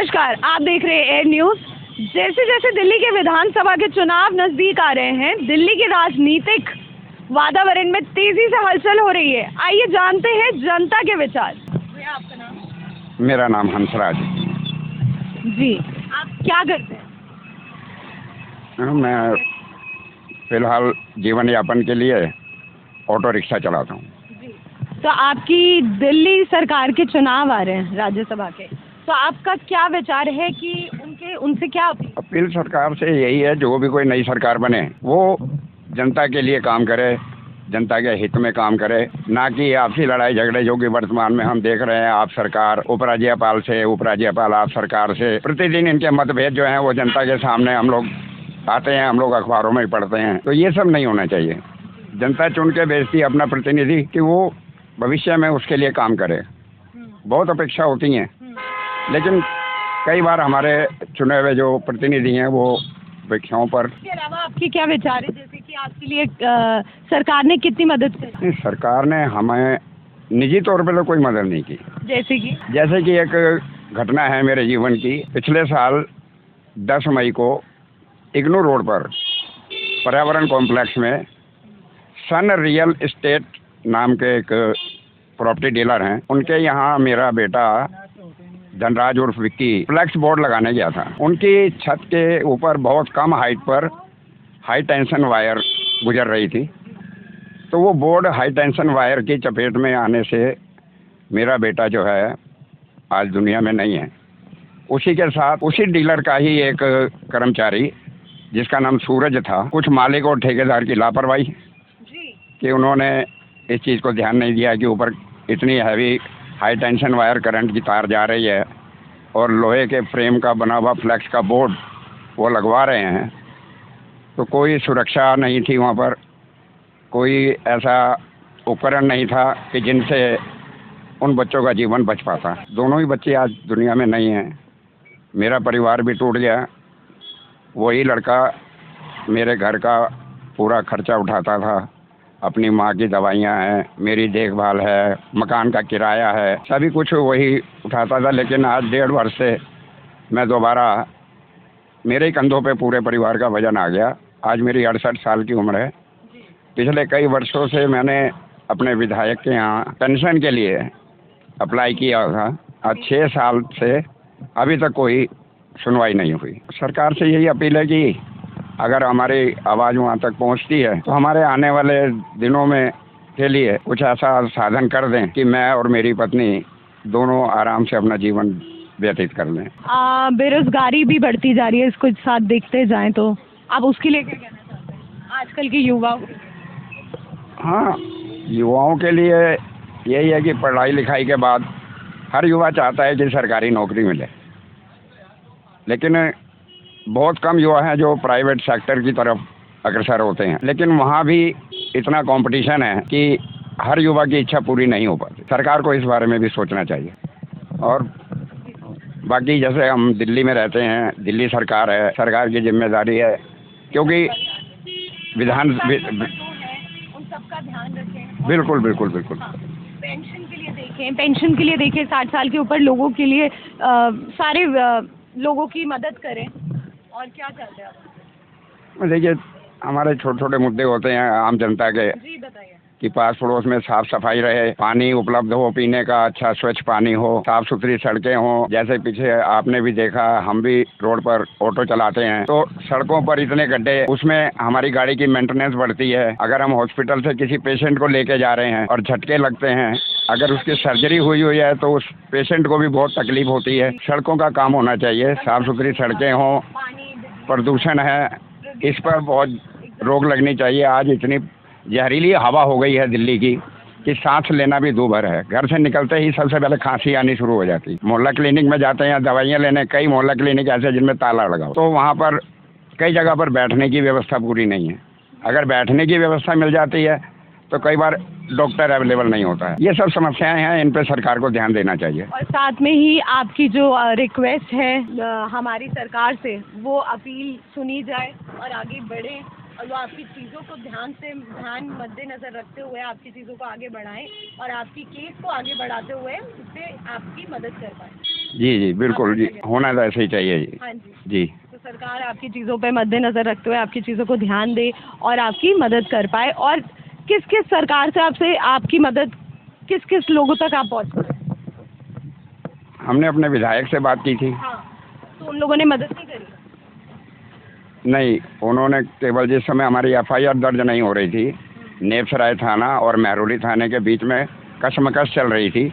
नमस्कार, आप देख रहे हैं एयर न्यूज़। जैसे जैसे दिल्ली के विधानसभा के चुनाव नज़दीक आ रहे हैं, दिल्ली के राजनीतिक वातावरण में तेजी से हलचल हो रही है। आइए जानते हैं जनता के विचार। भैया, आपका नाम? मेरा नाम हंसराज। जी, आप क्या करते हैं? मैं फिलहाल जीवन यापन के लिए ऑटो रिक्शा चलाता हूँ। जी, तो आपकी दिल्ली सरकार के चुनाव आ रहे हैं राज्यसभा के, तो आपका क्या विचार है कि उनसे क्या अपील सरकार से यही है, जो भी कोई नई सरकार बने वो जनता के लिए काम करे, जनता के हित में काम करे, ना कि आपसी लड़ाई झगड़े जो कि वर्तमान में हम देख रहे हैं। आप सरकार उपराज्यपाल से, उपराज्यपाल आप सरकार से, प्रतिदिन इनके मतभेद जो हैं वो जनता के सामने हम लोग आते हैं, हम लोग अखबारों में पढ़ते हैं। तो ये सब नहीं होना चाहिए। जनता चुन के भेजती है अपना प्रतिनिधि कि वो भविष्य में उसके लिए काम करे। बहुत अपेक्षा होती हैं, लेकिन कई बार हमारे चुने हुए जो प्रतिनिधि हैं वो अपेक्षाओं पर। इसके अलावा आपके क्या विचार है, जैसे कि आपके लिए सरकार ने कितनी मदद की? सरकार ने हमें निजी तौर पर तो कोई मदद नहीं की। जैसे कि एक घटना है मेरे जीवन की। पिछले साल 10 मई को इग्नू रोड पर पर्यावरण कॉम्प्लेक्स में सन रियल एस्टेट नाम के एक प्रॉपर्टी डीलर हैं, उनके यहाँ मेरा बेटा धनराज उर्फ विक्की फ्लैक्स बोर्ड लगाने गया था। उनकी छत के ऊपर बहुत कम हाइट पर हाई टेंशन वायर गुजर रही थी, तो वो बोर्ड हाई टेंशन वायर की चपेट में आने से मेरा बेटा जो है आज दुनिया में नहीं है। उसी के साथ उसी डीलर का ही एक कर्मचारी जिसका नाम सूरज था, कुछ मालिक और ठेकेदार की लापरवाही कि उन्होंने इस चीज़ को ध्यान नहीं दिया कि ऊपर इतनी heavy high tension wire current की तार जा रही है और लोहे के फ्रेम का बना हुआ फ्लैक्स का बोर्ड वो लगवा रहे हैं, तो कोई सुरक्षा नहीं थी वहाँ पर, कोई ऐसा उपकरण नहीं था कि जिनसे उन बच्चों का जीवन बच पाता। दोनों ही बच्चे आज दुनिया में नहीं हैं, मेरा परिवार भी टूट गया। वही लड़का मेरे घर का पूरा खर्चा उठाता था, अपनी माँ की दवाइयाँ हैं, मेरी देखभाल है, मकान का किराया है, सभी कुछ वही उठाता था। लेकिन आज 1.5 वर्ष से मैं दोबारा, मेरे कंधों पे पूरे परिवार का वजन आ गया। आज मेरी 68 साल की उम्र है। पिछले कई वर्षों से मैंने अपने विधायक के यहाँ पेंशन के लिए अप्लाई किया था। आज 6 साल से अभी तक कोई सुनवाई नहीं हुई। सरकार से यही अपील है कि अगर हमारी आवाज़ वहाँ तक पहुँचती है तो हमारे आने वाले दिनों में के लिए कुछ ऐसा साधन कर दें कि मैं और मेरी पत्नी दोनों आराम से अपना जीवन व्यतीत कर लें। बेरोजगारी भी बढ़ती जा रही है, इसको साथ देखते जाएं तो आप उसके लिए क्या कहना चाहते हैं आजकल के युवाओं? हाँ, युवाओं के लिए यही है कि पढ़ाई लिखाई के बाद हर युवा चाहता है कि सरकारी नौकरी मिले, लेकिन बहुत कम युवा हैं जो प्राइवेट सेक्टर की तरफ अग्रसर होते हैं। लेकिन वहाँ भी इतना कंपटीशन है कि हर युवा की इच्छा पूरी नहीं हो पाती। सरकार को इस बारे में भी सोचना चाहिए। और बाकी जैसे हम दिल्ली में रहते हैं, दिल्ली सरकार है, सरकार की जिम्मेदारी है, क्योंकि विधान उन सबका ध्यान रखें। बिल्कुल बिल्कुल बिल्कुल। पेंशन के लिए देखें 60 साल के ऊपर लोगों के लिए सारे लोगों की मदद करें। और क्या चाहते हैं आप? देखिए, हमारे छोटे छोटे मुद्दे होते हैं आम जनता के। जी बताइए। कि पास पड़ोस में साफ सफाई रहे, पानी उपलब्ध हो, पीने का अच्छा स्वच्छ पानी हो, साफ सुथरी सड़कें हो। जैसे पीछे आपने भी देखा, हम भी रोड पर ऑटो चलाते हैं, तो सड़कों पर इतने गड्ढे, उसमें हमारी गाड़ी की मेंटेनेंस बढ़ती है। अगर हम हॉस्पिटल से किसी पेशेंट को लेके जा रहे हैं और झटके लगते हैं, अगर उसकी सर्जरी हुई है तो उस पेशेंट को भी बहुत तकलीफ होती है। सड़कों का काम होना चाहिए, साफ सुथरी सड़कें हों। प्रदूषण है, इस पर बहुत रोक लगनी चाहिए। आज इतनी जहरीली हवा हो गई है दिल्ली की कि सांस लेना भी दूभर है। घर से निकलते ही सबसे पहले खांसी आनी शुरू हो जाती। मोहल्ला क्लिनिक में जाते हैं दवाइयाँ लेने, कई मोहल्ला क्लिनिक ऐसे जिनमें ताला लगा हो, तो वहाँ पर कई जगह पर बैठने की व्यवस्था पूरी नहीं है। अगर बैठने की व्यवस्था मिल जाती है तो कई बार डॉक्टर अवेलेबल नहीं होता है। ये सब समस्याएं हैं, इन पे सरकार को ध्यान देना चाहिए। और साथ में ही आपकी जो रिक्वेस्ट है हमारी सरकार से, वो अपील सुनी जाए और आगे बढ़े, और वो आपकी चीज़ों को ध्यान मद्देनज़र रखते हुए आपकी चीज़ों को आगे बढ़ाएं और आपकी केस को आगे बढ़ाते हुए उससे आपकी मदद कर पाएं। जी जी बिल्कुल जी, होना तो ऐसे ही चाहिए जी। हाँ जी। जी तो सरकार आपकी चीज़ों पे मद्देनज़र रखते हुए आपकी चीज़ों को ध्यान दे और आपकी मदद कर पाए। और किस किस सरकार से आपसे आपकी मदद किस किस लोगों तक आप पहुँच पाए? हमने अपने विधायक से बात की थी। हाँ, तो उन लोगों ने मदद नहीं करी? नहीं, उन्होंने केवल जिस समय हमारी एफआईआर दर्ज नहीं हो रही थी, नेपसराय थाना और महरौली थाने के बीच में कशमकश चल रही थी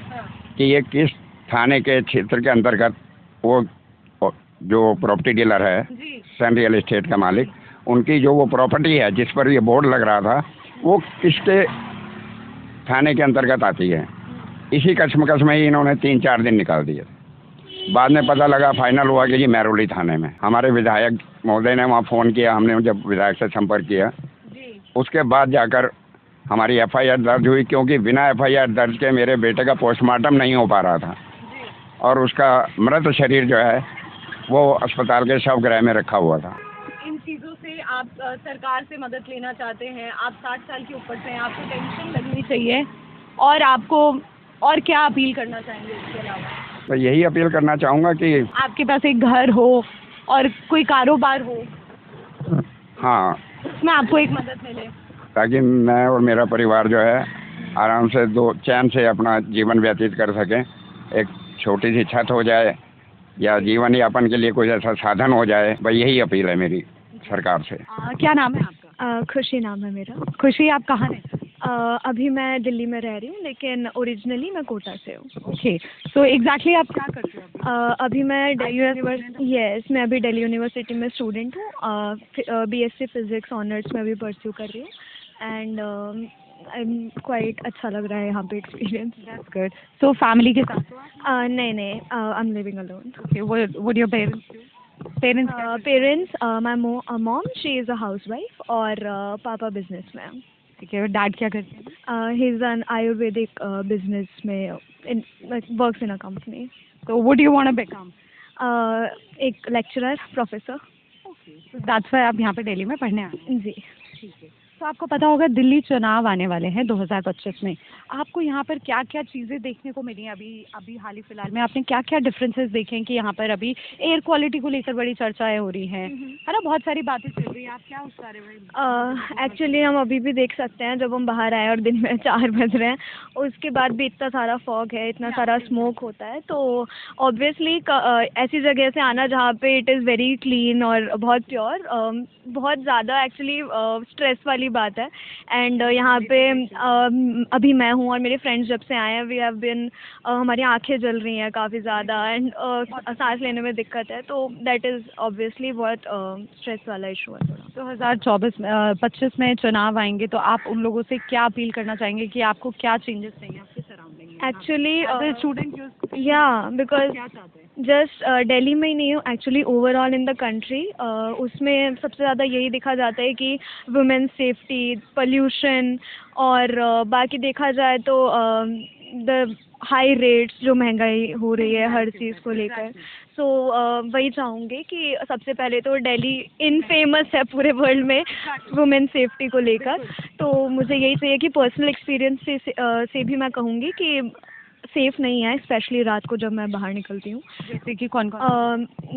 कि ये किस थाने के क्षेत्र के अंतर्गत वो जो प्रॉपर्टी डीलर है, जी। सन रियल एस्टेट का मालिक, उनकी जो वो प्रॉपर्टी है जिस पर ये बोर्ड लग रहा था, वो किसके थाने के अंतर्गत आती है। इसी कशमकश में ही इन्होंने 3-4 दिन निकाल दिए। बाद में पता लगा, फाइनल हुआ कि जी महरौली थाने में। हमारे विधायक महोदय ने वहाँ फ़ोन किया, हमने जब विधायक से संपर्क किया, उसके बाद जाकर हमारी एफआईआर दर्ज हुई, क्योंकि बिना एफआईआर दर्ज के मेरे बेटे का पोस्टमार्टम नहीं हो पा रहा था और उसका मृत शरीर जो है वो अस्पताल के शवगृह में रखा हुआ था। इन चीज़ों से आप सरकार से मदद लेना चाहते हैं, आप 60 साल के ऊपर से हैं, आपको टेंशन लगनी चाहिए और आपको और क्या अपील करना चाहेंगे इसके अलावा? तो यही अपील करना चाहूँगा कि आपके पास एक घर हो और कोई कारोबार हो, हाँ, उसमें आपको एक मदद मिले। ताकि मैं और मेरा परिवार जो है आराम से दो चैन से अपना जीवन व्यतीत कर सकें। एक छोटी सी छत हो जाए या जीवन यापन के लिए कोई ऐसा साधन हो जाए, भाई यही अपील है मेरी सरकार से। क्या नाम है आपका? खुशी नाम है मेरा। खुशी, आप कहाँ रहते हैं? अभी मैं दिल्ली में रह रही हूँ, लेकिन ओरिजिनली मैं कोटा से हूँ। ओके, सो एग्जैक्टली आप क्या करते हो? अभी मैं मैं अभी दिल्ली यूनिवर्सिटी में स्टूडेंट हूँ। बीएससी फिजिक्स ऑनर्स में अभी परस्यू कर रही हूँ एंड क्वाइट अच्छा लग रहा है यहाँ पे experience. That's good. So family के साथ हो आप? नहीं, I am living alone. Okay, what your parents do? Parents, my mom she is a housewife और पापा बिजनेसमैन। ठीक है, डैड क्या करते हैं? He is an ayurvedic business में वर्क्स इन अ कंपनी। तो what do you want to become? एक lecturer, professor. So that's why आप यहाँ पे दिल्ली में पढ़ने आए हैं। जी। ठीक है। तो आपको पता होगा दिल्ली चुनाव आने वाले हैं 2025 में। आपको यहाँ पर क्या क्या चीज़ें देखने को मिली हैं? अभी हाल ही फिलहाल में आपने क्या क्या डिफरेंसेस देखे हैं कि यहाँ पर अभी एयर क्वालिटी को लेकर बड़ी चर्चाएं हो रही हैं, है ना, बहुत सारी बातें चल रही हैं। आप क्या उस बारे में? एक्चुअली हम अभी भी देख सकते हैं, जब हम बाहर आए और दिन में 4 बज रहे हैं, उसके बाद भी इतना सारा फॉग है, इतना सारा स्मोक होता है, तो ऑब्वियसली ऐसी जगह से आना जहाँ पे इट इज़ वेरी क्लीन और बहुत प्योर, बहुत ज़्यादा एक्चुअली स्ट्रेस वाली बात है। एंड यहाँ पे अभी मैं हूँ और मेरे फ्रेंड्स जब से आए हैं, वी हैव बीन, हमारी आंखें जल रही हैं काफ़ी ज़्यादा एंड सांस लेने में दिक्कत है, तो दैट इज़ ऑब्वियसली बहुत स्ट्रेस वाला इशू है थोड़ा। 2025 में चुनाव आएंगे, तो आप उन लोगों से क्या अपील करना चाहेंगे कि आपको क्या चेंजेस चाहिए आपके सराउंडिंग में? एक्चुअली स्टूडेंट या बिकॉज क्या चाहते हैं? जस्ट दिल्ली में ही नहीं हूँ, actually overall in the country, उसमें सबसे ज़्यादा यही देखा जाता है कि वुमेन सेफ्टी, पोल्यूशन और बाकी देखा जाए तो द हाई रेट्स, जो महंगाई हो रही है हर चीज़ को लेकर। सो वही चाहूँगी कि सबसे पहले तो दिल्ली इनफेमस है पूरे वर्ल्ड में वुमेन सेफ्टी को लेकर, तो मुझे यही चाहिए कि पर्सनल एक्सपीरियंस से भी मैं कहूँगी कि सेफ़ नहीं है, स्पेशली रात को जब मैं बाहर निकलती हूँ। जैसे कि कौन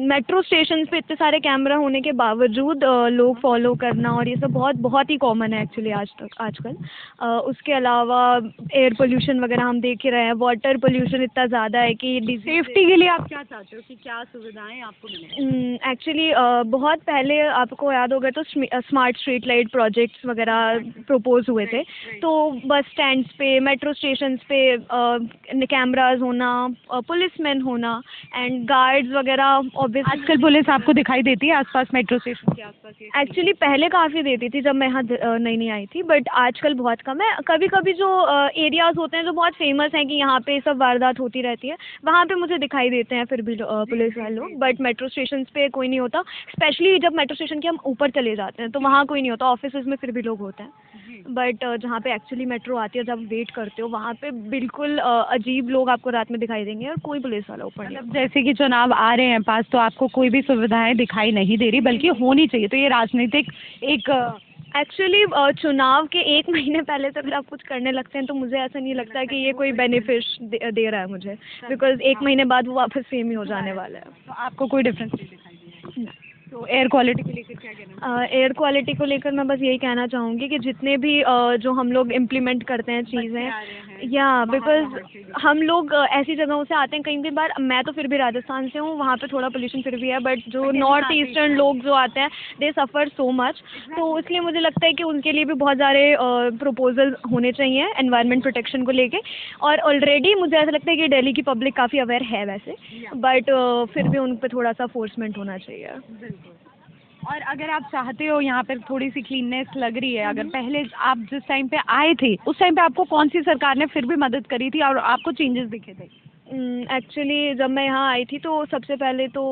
मेट्रो स्टेशन पे इतने सारे कैमरा होने के बावजूद लोग फॉलो करना और ये सब बहुत ही कॉमन है एक्चुअली आजकल। उसके अलावा एयर पोल्यूशन वगैरह हम देख ही रहे हैं, वाटर पोल्यूशन इतना ज़्यादा है कि सेफ्टी के लिए आप क्या चाहते हो कि क्या सुविधाएं आपको मिलें? एक्चुअली बहुत पहले आपको याद होगा तो स्मार्ट स्ट्रीट लाइट प्रोजेक्ट्स वगैरह प्रपोज हुए थे, तो बस स्टैंड्स पे, मेट्रो स्टेशन पे कैमराज होना, पुलिसमैन होना एंड गार्ड्स वगैरह। ऑब्वियसली आजकल पुलिस आपको दिखाई देती है आसपास, मेट्रो स्टेशन के आसपास? एक्चुअली पहले काफ़ी देती थी जब मैं यहाँ नई आई थी, बट आजकल बहुत कम है। कभी कभी जो एरियाज़ होते हैं जो बहुत फेमस हैं कि यहाँ पे सब वारदात होती रहती है, वहाँ पे मुझे दिखाई देते हैं फिर भी पुलिस वाले लोग, बट मेट्रो स्टेशन पे कोई नहीं होता। स्पेशली जब मेट्रो स्टेशन के हम ऊपर चले जाते हैं तो वहाँ कोई नहीं होता, ऑफिस में फिर भी लोग होते हैं, बट जहाँ पे एक्चुअली मेट्रो आती है, जब वेट करते हो वहाँ पे बिल्कुल अजीब लोग आपको रात में दिखाई देंगे और कोई पुलिस वाला ऊपर नहीं। मतलब जैसे कि चुनाव आ रहे हैं पास, तो आपको कोई भी सुविधाएं दिखाई नहीं दे रही, बल्कि होनी चाहिए। तो ये राजनीतिक एक एक्चुअली चुनाव के 1 महीने पहले से अगर आप कुछ करने लगते हैं तो मुझे ऐसा नहीं लगता कि ये कोई बेनिफिश दे रहा है मुझे, बिकॉज 1 महीने बाद वो वापस सेम ही हो जाने वाला है। तो आपको कोई डिफरेंस नहीं दिखाई दिया? तो एयर क्वालिटी को लेकर क्या कहना? एयर क्वालिटी को लेकर मैं बस यही कहना चाहूँगी कि जितने भी जो हम लोग इम्प्लीमेंट करते हैं चीज़ें, या बिकॉज हम लोग ऐसी जगहों से आते हैं, कई बार मैं तो फिर भी राजस्थान से हूँ, वहाँ पे थोड़ा पोल्यूशन फिर भी है, बट जो नॉर्थ ईस्टर्न लोग जो आते हैं दे सफ़र सो मच, तो इसलिए मुझे लगता है कि उनके लिए भी बहुत सारे प्रपोजल होने चाहिए एनवायरनमेंट प्रोटेक्शन को लेके। और ऑलरेडी मुझे ऐसा लगता है कि दिल्ली की पब्लिक काफ़ी अवेयर है वैसे, बट फिर भी उन पर थोड़ा सा फोर्समेंट होना चाहिए। और अगर आप चाहते हो यहाँ पर थोड़ी सी क्लीननेस लग रही है, अगर पहले आप जिस टाइम पे आए थे उस टाइम पे आपको कौन सी सरकार ने फिर भी मदद करी थी और आपको चेंजेस दिखे थे? एक्चुअली जब मैं यहाँ आई थी तो सबसे पहले तो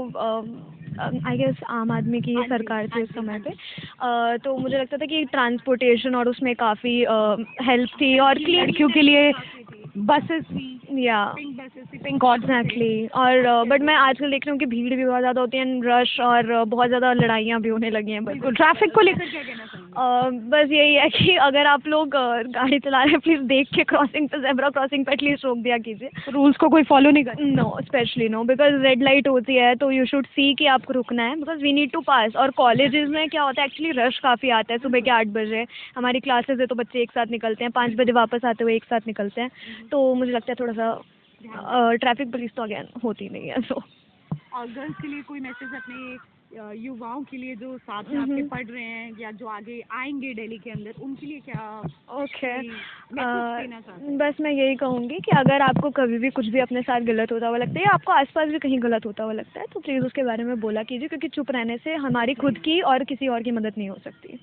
आई गेस आम आदमी की ही सरकार थी उस समय पे, तो मुझे लगता था कि ट्रांसपोर्टेशन और उसमें काफ़ी हेल्प थी, और लड़कियों के लिए बसेस थी, या पिंक बसेस थी, पिंक कॉर्ड एग्जैक्टली। और बट मैं आजकल देख रही हूँ कि भीड़ भी बहुत ज़्यादा होती है, रश, और बहुत ज़्यादा लड़ाइयाँ भी होने लगी हैं। बिल्कुल। ट्रैफिक को लेकर क्या कहना चाहिए? बस यही है कि अगर आप लोग गाड़ी चला रहे हैं प्लीज़ देख के क्रॉसिंग पे, ज़ेब्रा क्रॉसिंग पे एटलीस्ट रोक दिया कीजिए। रूल्स को कोई फॉलो नहीं करता? No, specially no, because red light होती है तो यू शुड सी कि आपको रुकना है, बिकॉज वी नीड टू पास। और कॉलेजेस में क्या होता है एक्चुअली, रश काफ़ी आता है सुबह के 8 बजे, हमारी क्लासेस है तो बच्चे एक साथ निकलते हैं, 5 बजे वापस आते हुए एक साथ निकलते हैं, तो मुझे लगता है थोड़ा सा ट्रैफिक पुलिस तो अगेन होती नहीं है। सो और गर्ल्स के लिए कोई मैसेज अपने युवाओं के लिए जो साथ में आपके पढ़ रहे हैं या जो आगे आएंगे दिल्ली के अंदर, उनके लिए क्या ओके मैसेज देना चाहते हैं? बस मैं यही कहूँगी कि अगर आपको कभी भी कुछ भी अपने साथ गलत होता हुआ लगता है या आपको आसपास भी कहीं गलत होता हुआ लगता है तो प्लीज़ उसके बारे में बोला कीजिए, क्योंकि चुप रहने से हमारी खुद की और किसी और की मदद नहीं हो सकती।